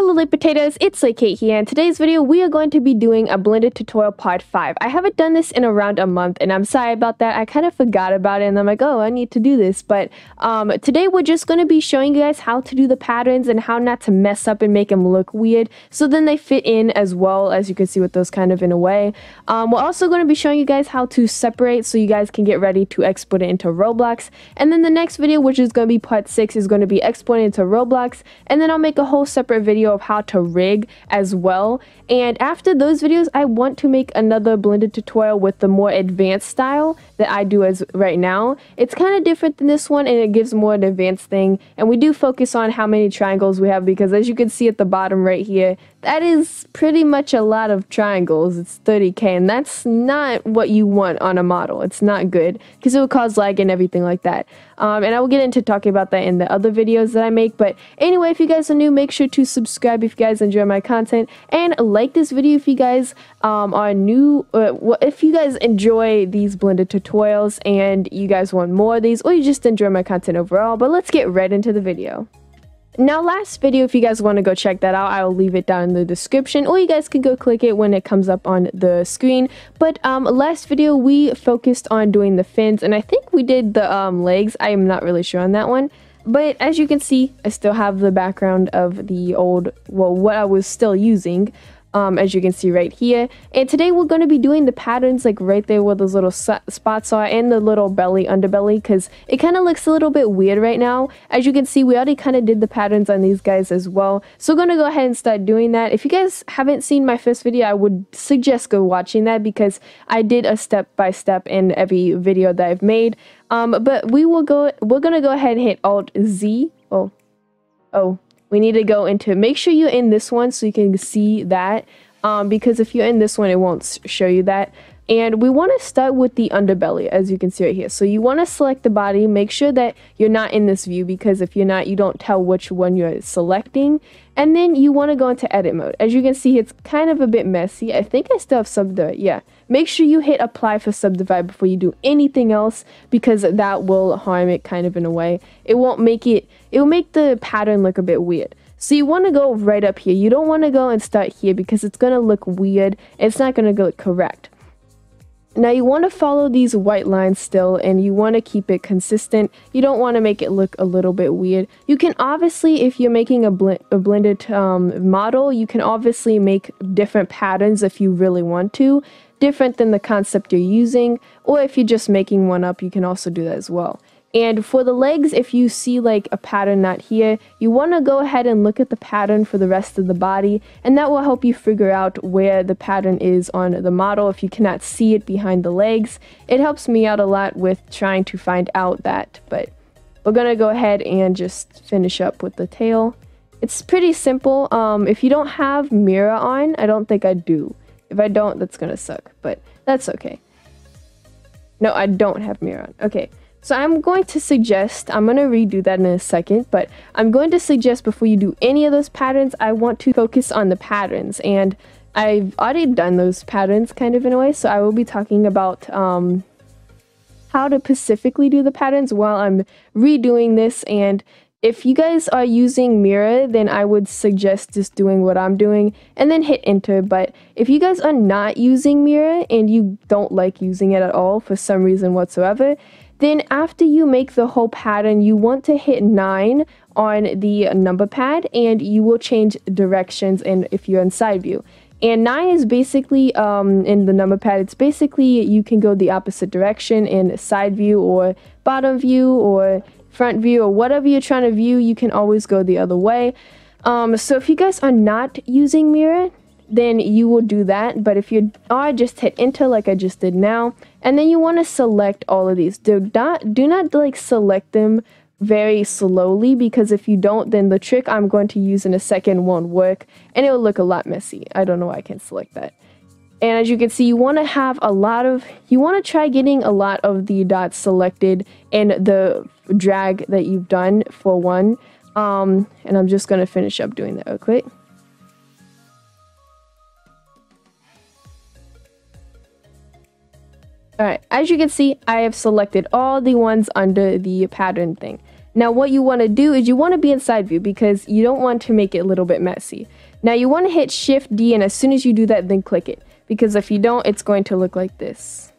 Hello Late Potatoes, it's Kate here. In today's video, we are going to be doing a blended tutorial part 5. I haven't done this in around a month, and I'm sorry about that. I kind of forgot about it, and I'm like, oh, I need to do this. But today we're just going to be showing you guys how to do the patterns and how not to mess up and make them look weird. So then they fit in as well, as you can see with those kind of in a way. We're also going to be showing you guys how to separate so you guys can get ready to export it into Roblox. And then the next video, which is going to be part 6, is going to be exporting into Roblox. And then I'll make a whole separate video of how to rig as well. And after those videos, I want to make another blended tutorial with the more advanced style that I do as right now. It's kind of different than this one, and it gives more an advanced thing. And we do focus on how many triangles we have, because as you can see at the bottom right here, that is pretty much a lot of triangles. It's 30k, and that's not what you want on a model. It's not good because it will cause lag and everything like that. And I will get into talking about that in the other videos that I make. But anyway, if you guys are new, make sure to subscribe if you guys enjoy my content, and like this video if you guys are new. If you guys enjoy these blended tutorials and you guys want more of these, or you just enjoy my content overall. But let's get right into the video. Now, last video, if you guys want to go check that out, I'll leave it down in the description, or you guys can go click it when it comes up on the screen. But last video, we focused on doing the fins, and I think we did the legs. I am not really sure on that one. But as you can see, I still have the background of the old, well, what I was still using. As you can see right here. And today we're going to be doing the patterns like right there where those little spots are, and the little belly underbelly, because it kind of looks a little bit weird right now. As you can see, we already kind of did the patterns on these guys as well, so we're going to go ahead and start doing that. If you guys haven't seen my first video, I would suggest go watching that, because I did a step-by-step in every video that I've made. But we're going to go ahead and hit Alt Z. We need to go into, make sure you're in this one so you can see that, because if you're in this one, it won't show you that. And we want to start with the underbelly, as you can see right here. So you want to select the body, make sure that you're not in this view, because if you're not, you don't tell which one you're selecting. And then you want to go into edit mode. As you can see, it's kind of a bit messy. I think I still have subdivide. Yeah, make sure you hit apply for subdivide before you do anything else, because that will harm it kind of in a way. It won't make it, it will make the pattern look a bit weird. So you want to go right up here. You don't want to go and start here, because it's going to look weird. It's not going to look correct. Now you want to follow these white lines still, and you want to keep it consistent. You don't want to make it look a little bit weird. You can obviously, if you're making a blended model, you can obviously make different patterns if you really want to, different than the concept you're using. Or if you're just making one up, you can also do that as well. And for the legs, if you see like a pattern not here, you want to go ahead and look at the pattern for the rest of the body, and that will help you figure out where the pattern is on the model if you cannot see it behind the legs. It helps me out a lot with trying to find out that. But we're going to go ahead and just finish up with the tail. It's pretty simple. If you don't have mirror on, I don't think I do. If I don't, that's going to suck, but that's okay. No, I don't have mirror on. Okay. So I'm going to suggest, I'm going to redo that in a second, but I'm going to suggest before you do any of those patterns, I want to focus on the patterns. And I've already done those patterns kind of in a way, so I will be talking about how to specifically do the patterns while I'm redoing this. And if you guys are using mirror, then I would suggest just doing what I'm doing and then hit enter. But if you guys are not using mirror and you don't like using it at all for some reason whatsoever, then after you make the whole pattern, you want to hit 9 on the number pad, and you will change directions and if you're in side view. And 9 is basically, in the number pad, it's basically you can go the opposite direction in side view or bottom view or front view or whatever you're trying to view, you can always go the other way. So if you guys are not using mirror, then you will do that. But if you are, just hit enter like I just did now, and then you want to select all of these. Do not like select them very slowly, because if you don't, then the trick I'm going to use in a second won't work, and it will look a lot messy. I don't know why I can't select that. And as you can see, you want to have a lot of, you want to try getting a lot of the dots selected in the drag that you've done for one. And I'm just going to finish up doing that real quick. Alright, as you can see, I have selected all the ones under the pattern thing. Now what you want to do is you want to be in side view because you don't want to make it a little bit messy. Now you want to hit Shift D, and as soon as you do that, then click it, because if you don't, it's going to look like this,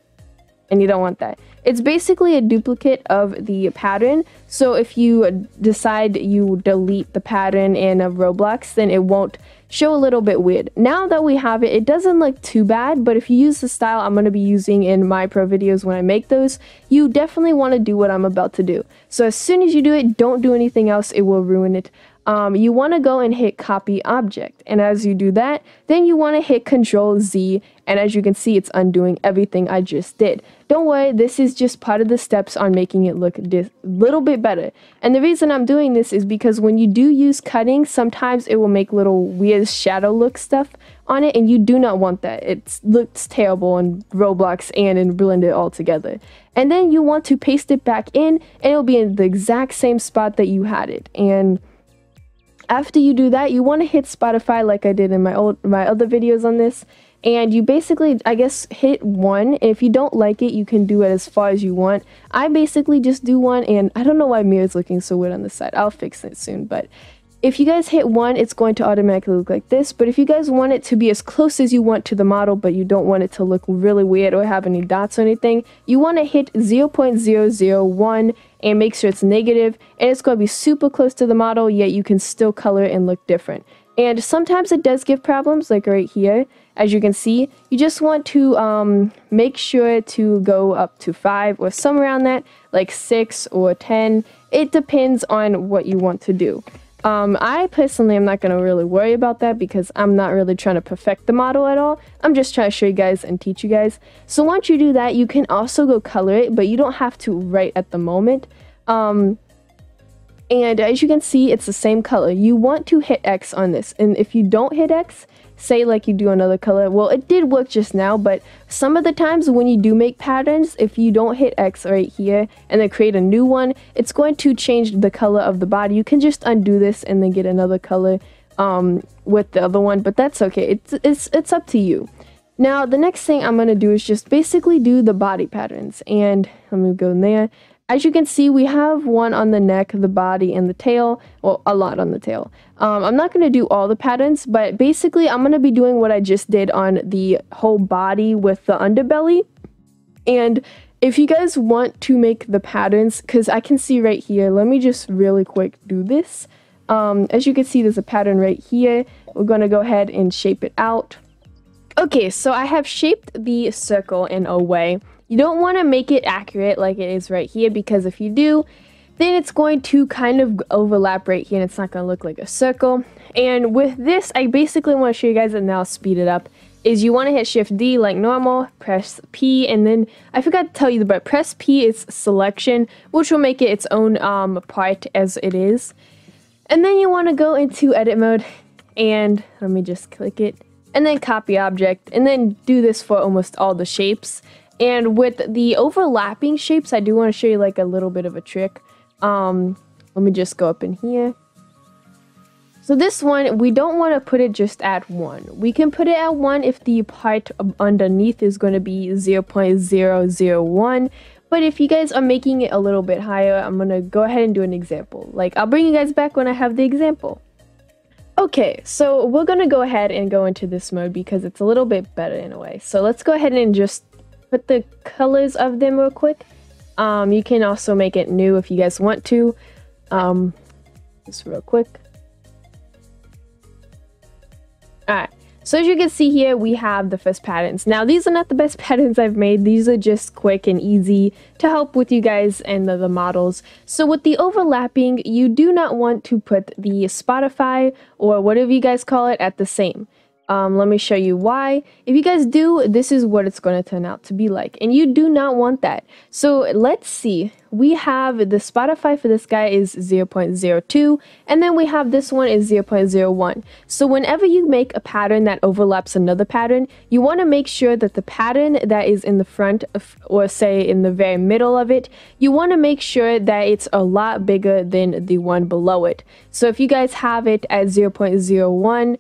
and you don't want that. It's basically a duplicate of the pattern, so if you decide you delete the pattern in a Roblox, then it won't show a little bit weird. Now that we have it, it doesn't look too bad, but if you use the style I'm going to be using in my pro videos when I make those, you definitely want to do what I'm about to do. So as soon as you do it, don't do anything else, it will ruin it. You want to go and hit copy object, and as you do that, then you want to hit Control Z, and as you can see, it's undoing everything I just did. Don't worry, this is just part of the steps on making it look a little bit better. And the reason I'm doing this is because when you do use cutting, sometimes it will make little weird shadow look stuff on it, and you do not want that. It looks terrible in Roblox and in Blender altogether. And then you want to paste it back in, and it'll be in the exact same spot that you had it. And after you do that, you want to hit Spotify like I did in my other videos on this, and you basically, I guess, hit 1, and if you don't like it, you can do it as far as you want. I basically just do 1, and I don't know why Mira's looking so weird on the side. I'll fix it soon, but if you guys hit 1, it's going to automatically look like this. But if you guys want it to be as close as you want to the model, but you don't want it to look really weird or have any dots or anything, you want to hit 0.001 and make sure it's negative, and it's going to be super close to the model, yet you can still color it and look different. And sometimes it does give problems, like right here. As you can see, you just want to make sure to go up to 5 or somewhere around that, like 6 or 10. It depends on what you want to do. I personally am not going to really worry about that because I'm not really trying to perfect the model at all. I'm just trying to show you guys and teach you guys. So once you do that, you can also go color it, but you don't have to right at the moment. And as you can see, it's the same color. You want to hit X on this, and if you don't hit X, say like you do another color, well, it did work just now, but some of the times when you do make patterns, if you don't hit X right here and then create a new one, it's going to change the color of the body. You can just undo this and then get another color with the other one, but that's okay. It's up to you. Now the next thing I'm going to do is just basically do the body patterns, and let me go in there. As you can see, we have one on the neck, the body, and the tail. Well, a lot on the tail. I'm not going to do all the patterns, but basically I'm going to be doing what I just did on the whole body with the underbelly. And if you guys want to make the patterns, because I can see right here, let me just really quick do this. As you can see, there's a pattern right here. We're going to go ahead and shape it out. Okay, so I have shaped the circle in a way. You don't want to make it accurate like it is right here, because if you do, then it's going to kind of overlap right here and it's not going to look like a circle. And with this, I basically want to show you guys, and now I'll speed it up, is you want to hit Shift D like normal, press P, and then I forgot to tell you, but press P is selection, which will make it its own part as it is. And then you want to go into edit mode, and let me just click it, and then copy object, and then do this for almost all the shapes. And with the overlapping shapes, I do want to show you like a little bit of a trick. Let me just go up in here. So this one, we don't want to put it just at 1. We can put it at 1 if the part underneath is going to be 0.001. But if you guys are making it a little bit higher, I'm going to go ahead and do an example. Like, I'll bring you guys back when I have the example. Okay, so we're going to go ahead and go into this mode because it's a little bit better in a way. So let's go ahead and just put the colors of them real quick. You can also make it new if you guys want to. Just real quick. Alright, so as you can see here, we have the first patterns. Now, these are not the best patterns I've made. These are just quick and easy to help with you guys and the models. So with the overlapping, you do not want to put the Spotify or whatever you guys call it at the same. Let me show you why. If you guys do, this is what it's going to turn out to be like, and you do not want that. So let's see. We have the Spotify for this guy is 0.02, and then we have this one is 0.01. So whenever you make a pattern that overlaps another pattern, you want to make sure that the pattern that is in the front of, or say in the very middle of it, you want to make sure that it's a lot bigger than the one below it. So if you guys have it at 0.01,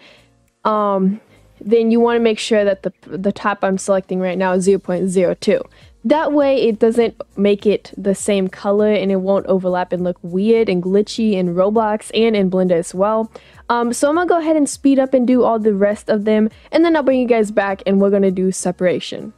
then you want to make sure that the top I'm selecting right now is 0.02. That way it doesn't make it the same color and it won't overlap and look weird and glitchy in Roblox and in Blender as well. So I'm gonna go ahead and speed up and do all the rest of them, and then I'll bring you guys back and we're gonna do separation.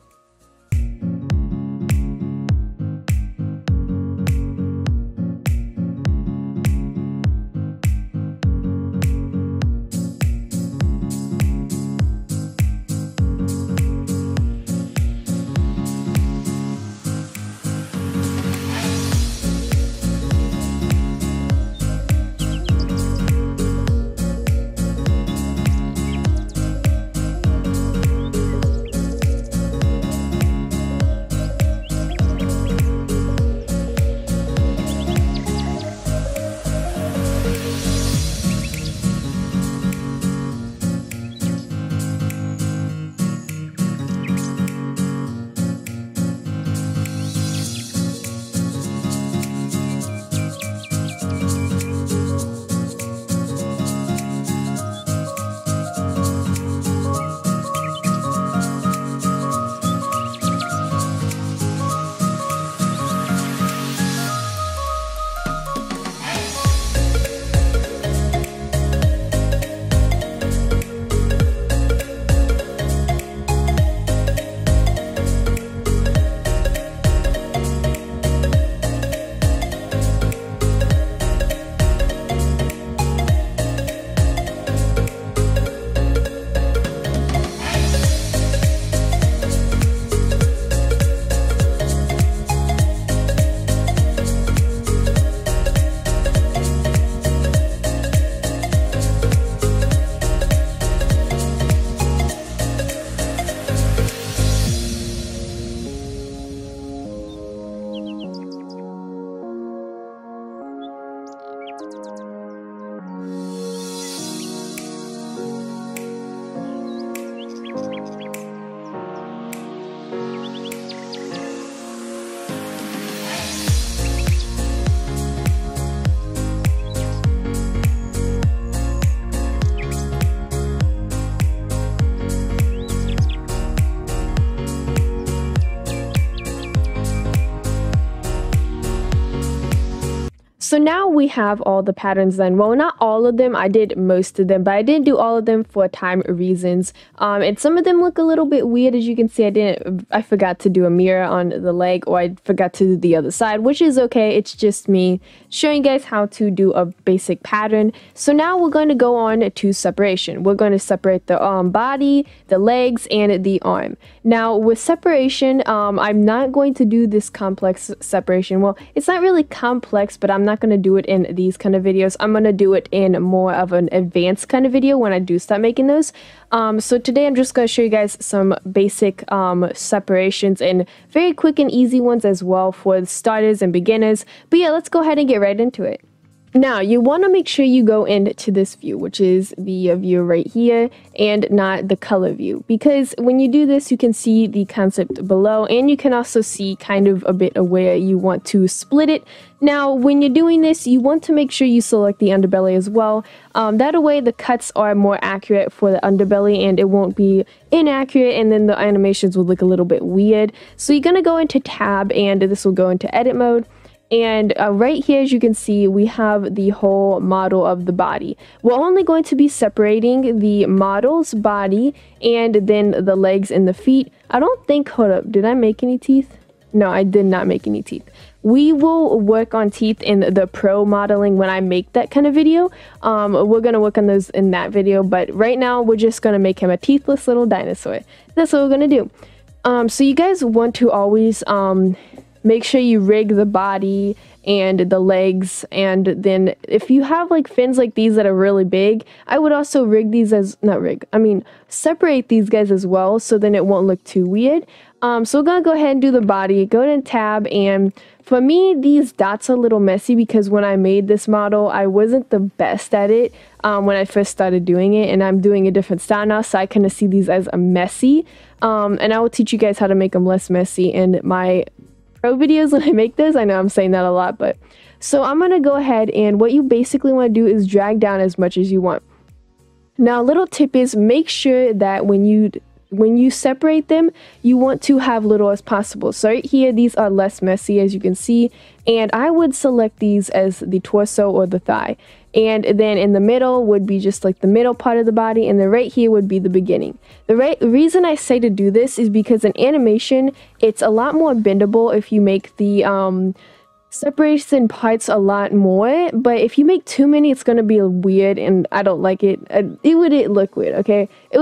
So now we have all the patterns done. Well, not all of them. I did most of them, but I didn't do all of them for time reasons. And some of them look a little bit weird. As you can see, I forgot to do a mirror on the leg, or I forgot to do the other side, which is okay. It's just me showing you guys how to do a basic pattern. So now we're going to go on to separation. We're going to separate the body, the legs, and the arm. Now with separation, I'm not going to do this complex separation. Well, it's not really complex, but I'm not going to do it in these kind of videos. I'm going to do it in more of an advanced kind of video when I do start making those. So today I'm just going to show you guys some basic separations and very quick and easy ones as well for starters and beginners. But yeah, let's go ahead and get right into it. Now, you want to make sure you go into this view, which is the view right here, and not the color view. Because when you do this, you can see the concept below, and you can also see kind of a bit of where you want to split it. Now, when you're doing this, you want to make sure you select the underbelly as well. That way, the cuts are more accurate for the underbelly, and it won't be inaccurate, and then the animations will look a little bit weird. So you're going to go into tab, and this will go into edit mode. And right here, as you can see, we have the whole model of the body. We're only going to be separating the model's body and then the legs and the feet. I don't think, hold up, did I make any teeth? No, I did not make any teeth. We will work on teeth in the pro modeling when I make that kind of video. We're going to work on those in that video, but right now we're just going to make him a teethless little dinosaur. That's what we're going to do. So you guys want to always make sure you rig the body and the legs, and then if you have like fins like these that are really big, I would also rig these as, separate these guys as well, so then it won't look too weird. So we're gonna go ahead and do the body, go to tab, and for me, these dots are a little messy because when I made this model, I wasn't the best at it when I first started doing it, and I'm doing a different style now, so I kind of see these as a messy, and I will teach you guys how to make them less messy in my videos when I make this. I know I'm saying that a lot, but so I'm gonna go ahead, and what you basically want to do is drag down as much as you want. Now, a little tip is make sure that when when you separate them, you want to have little as possible. So right here, these are less messy, as you can see, and I would select these as the torso or the thigh. And then in the middle would be just like the middle part of the body, and then right here would be the beginning. The reason I say to do this is because in animation, it's a lot more bendable if you make the separation parts a lot more, but if you make too many, it's gonna be weird, and I don't like it. It would look weird, okay? It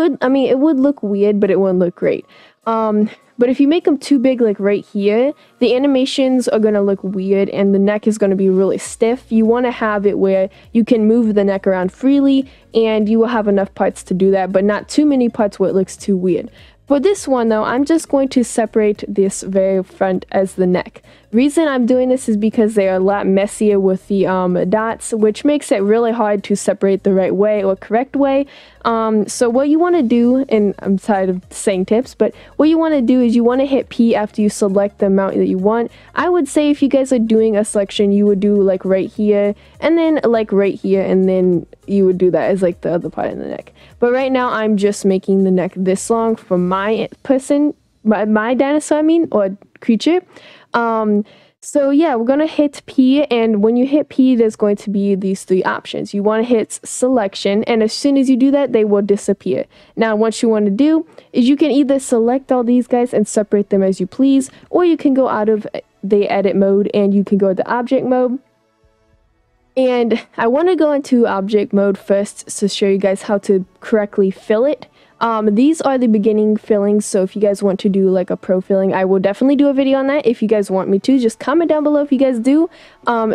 would look weird, but it wouldn't look great. But if you make them too big, like right here, the animations are gonna look weird, and the neck is gonna be really stiff. You want to have it where you can move the neck around freely, and you will have enough parts to do that, but not too many parts where it looks too weird. For this one though, I'm just going to separate this very front as the neck. Reason I'm doing this is because they are a lot messier with the dots, which makes it really hard to separate the right way or correct way. So what you want to do, and I'm tired of saying tips, but what you want to do is you want to hit P after you select the amount that you want. I would say if you guys are doing a selection, you would do like right here, and then like right here, and then you would do that as like the other part of the neck. But right now I'm just making the neck this long for my person, my dinosaur, or creature. So yeah, we're gonna hit P, and when you hit P, there's going to be these three options. You want to hit selection, and as soon as you do that, they will disappear. Now, what you want to do is you can either select all these guys and separate them as you please, or you can go out of the edit mode and you can go to object mode. And I want to go into object mode first to show you guys how to correctly fill it. These are the beginning fillings, so if you guys want to do like a pro filling, I will definitely do a video on that. If you guys want me to, just comment down below if you guys do.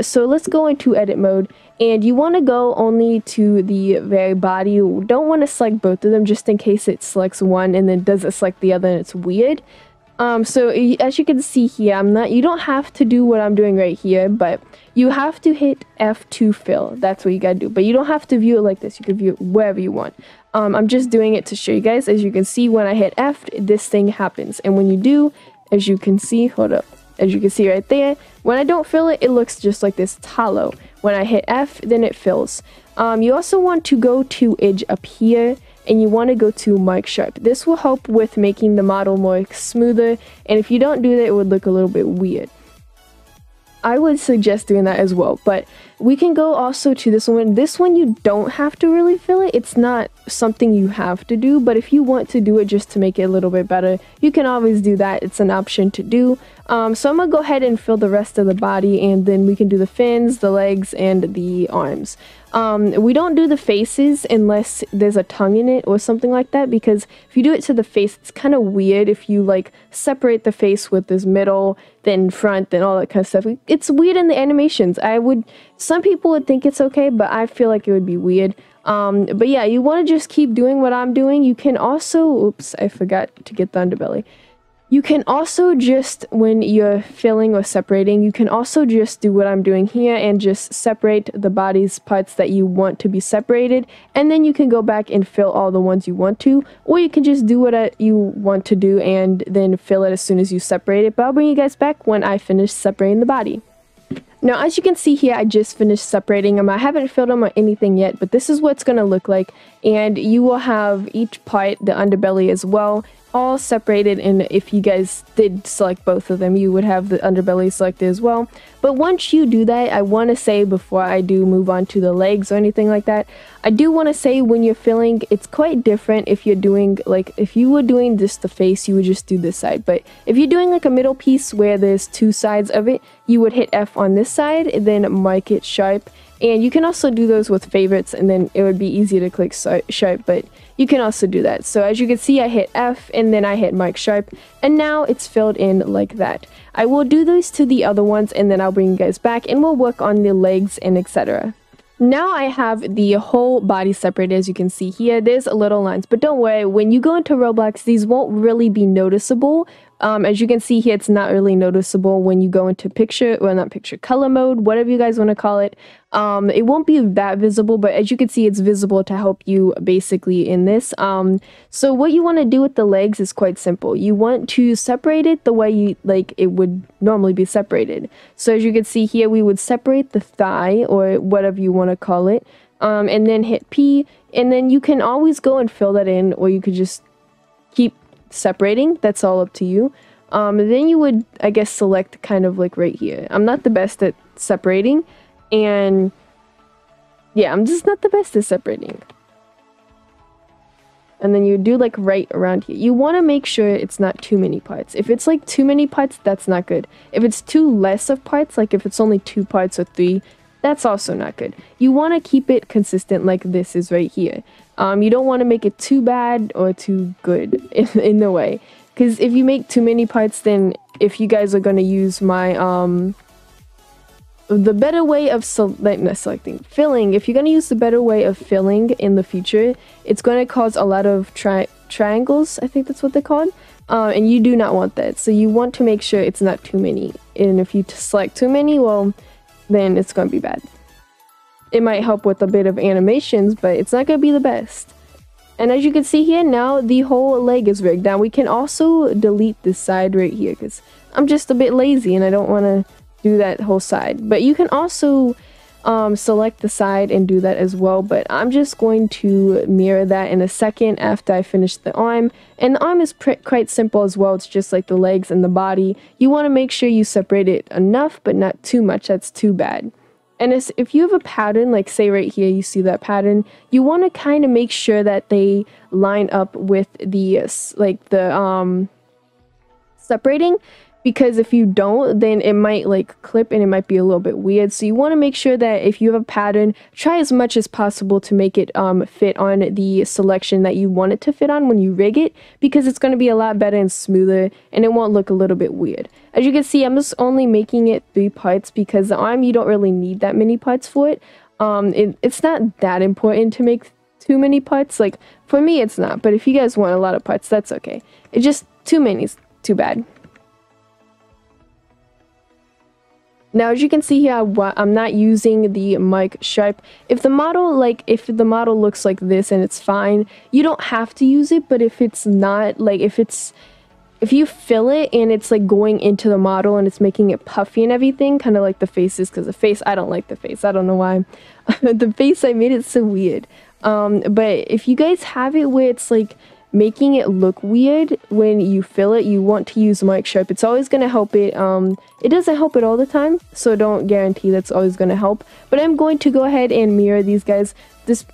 So let's go into edit mode, and you want to go only to the very body. You don't want to select both of them, just in case it selects one and then doesn't select the other and it's weird. So as you can see here, you don't have to do what I'm doing right here, but you have to hit F to fill. That's what you gotta do, but you don't have to view it like this. You can view it wherever you want. I'm just doing it to show you guys. As you can see, when I hit F, this thing happens, and when you do, as you can see, as you can see right there, when I don't fill it, it looks just like this. It's hollow. When I hit F, then it fills. You also want to go to edge up here, and you want to go to mic sharp. This will help with making the model more smoother, and if you don't do that, it would look a little bit weird. I would suggest doing that as well, but we can go also to this one. This one, you don't have to really fill it. It's not something you have to do, but if you want to do it just to make it a little bit better, you can always do that. It's an option to do. So I'm gonna go ahead and fill the rest of the body, and then we can do the fins, the legs, and the arms. We don't do the faces unless there's a tongue in it or something like that, because if you do it to the face, it's kind of weird if you like separate the face with this middle, then front, then all that kind of stuff. It's weird in the animations. Some people would think it's okay, but I feel like it would be weird. But yeah, you want to just keep doing what I'm doing. You can also, oops, I forgot to get the underbelly. You can also just, when you're filling or separating, you can also just do what I'm doing here and just separate the body's parts that you want to be separated, and then you can go back and fill all the ones you want to, or you can just do what you want to do and then fill it as soon as you separate it. But I'll bring you guys back when I finish separating the body. Now, as you can see here, I just finished separating them. I haven't filled them or anything yet, but this is what it's going to look like, and you will have each part, the underbelly as well, all separated, and if you guys did select both of them, you would have the underbelly selected as well. But once you do that, I want to say, before I do move on to the legs or anything like that, I do want to say when you're filling, it's quite different if you're doing, like, if you were doing just the face, you would just do this side. But if you're doing like a middle piece where there's two sides of it, you would hit F on this side and then mic it sharp. And you can also do those with favorites, and then it would be easy to click sharp, but you can also do that. So as you can see, I hit F and then I hit mic sharp, and now it's filled in like that. I will do those to the other ones, and then I'll bring you guys back and we'll work on the legs and etc. Now I have the whole body separated. As you can see here, there's little lines, but don't worry, when you go into Roblox, these won't really be noticeable. As you can see here, it's not really noticeable when you go into color mode, whatever you guys want to call it. It won't be that visible, but as you can see, it's visible to help you basically in this. So what you want to do with the legs is quite simple. You want to separate it the way it would normally be separated. So as you can see here, we would separate the thigh, or whatever you want to call it, and then hit P, and then you can always go and fill that in, or you could just keep separating. That's all up to you. Then you would, I guess, select kind of like right here. I'm not the best at separating, and yeah, I'm just not the best at separating. And then you do like right around here. You want to make sure it's not too many parts. If it's like too many parts, that's not good. If it's too less of parts, like if it's only 2 parts or 3, that's also not good. You want to keep it consistent like this is right here. You don't want to make it too bad or too good in a way. Because if you make too many parts, then if you guys are going to use my, the better way of filling, if you're going to use the better way of filling in the future, it's going to cause a lot of triangles, I think that's what they're called, and you do not want that. So you want to make sure it's not too many, and if you select too many, well, then it's going to be bad. It might help with a bit of animations, but it's not going to be the best. And as you can see here, now the whole leg is rigged. Now we can also delete this side right here, because I'm just a bit lazy and I don't want to do that whole side. But you can also select the side and do that as well, but I'm just going to mirror that in a second after I finish the arm. And the arm is quite simple as well. It's just like the legs and the body. You want to make sure you separate it enough but not too much. That's too bad. And if you have a pattern, like say right here, you see that pattern, you want to kind of make sure that they line up with the separating. Because if you don't, then it might like clip and it might be a little bit weird. So you want to make sure that if you have a pattern, try as much as possible to make it fit on the selection that you want it to fit on when you rig it, because it's going to be a lot better and smoother and it won't look a little bit weird. As you can see, I'm just only making it 3 parts because the arm, you don't really need that many parts for it. It's not that important to make too many parts. Like for me, it's not. But if you guys want a lot of parts, that's okay. It's just too many is too bad. Now, as you can see here, I'm not using the mic sharp. If the model looks like this and it's fine, you don't have to use it. But if it's not, like if you fill it and it's like going into the model and it's making it puffy and everything, kind of like the faces, because the face, I don't like the face. I don't know why. The face I made it so weird. But if you guys have it where it's like making it look weird when you fill it, you want to use mic sharp. It's always going to help it. It doesn't help it all the time, so don't guarantee that's always going to help. But I'm going to go ahead and mirror these guys.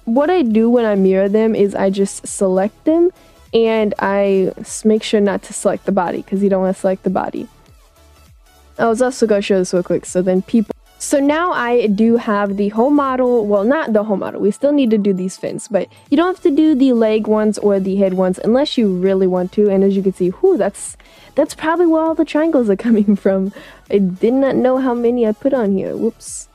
What I do when I mirror them is I just select them and I make sure not to select the body, because you don't want to select the body. I was also going to show this real quick, so now I do have the whole model. Well, not the whole model. We still need to do these fins, but you don't have to do the leg ones or the head ones unless you really want to. And as you can see, whew, that's probably where all the triangles are coming from. I did not know how many I put on here. Whoops.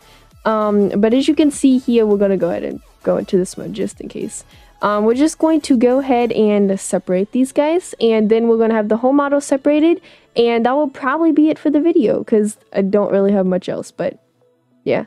But as you can see here, we're going to go ahead and go into this mode just in case. We're just going to go ahead and separate these guys, and then we're going to have the whole model separated, and that will probably be it for the video because I don't really have much else, but yeah.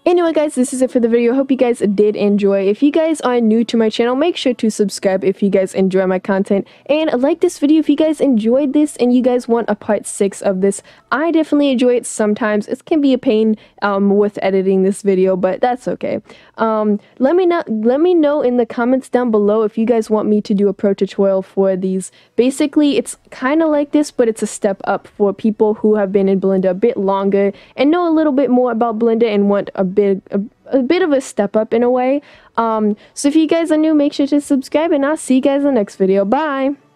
Anyway guys, this is it for the video. Hope you guys did enjoy. If you guys are new to my channel, make sure to subscribe if you guys enjoy my content, and like this video if you guys enjoyed this and you guys want a part 6 of this. I definitely enjoy it sometimes. It can be a pain with editing this video, but that's okay. Let me know in the comments down below if you guys want me to do a pro tutorial for these. Basically, it's kind of like this, but it's a step up for people who have been in Blender a bit longer and know a little bit more about Blender and want a bit of a step up in a way. So if you guys are new, make sure to subscribe, and I'll see you guys in the next video. Bye!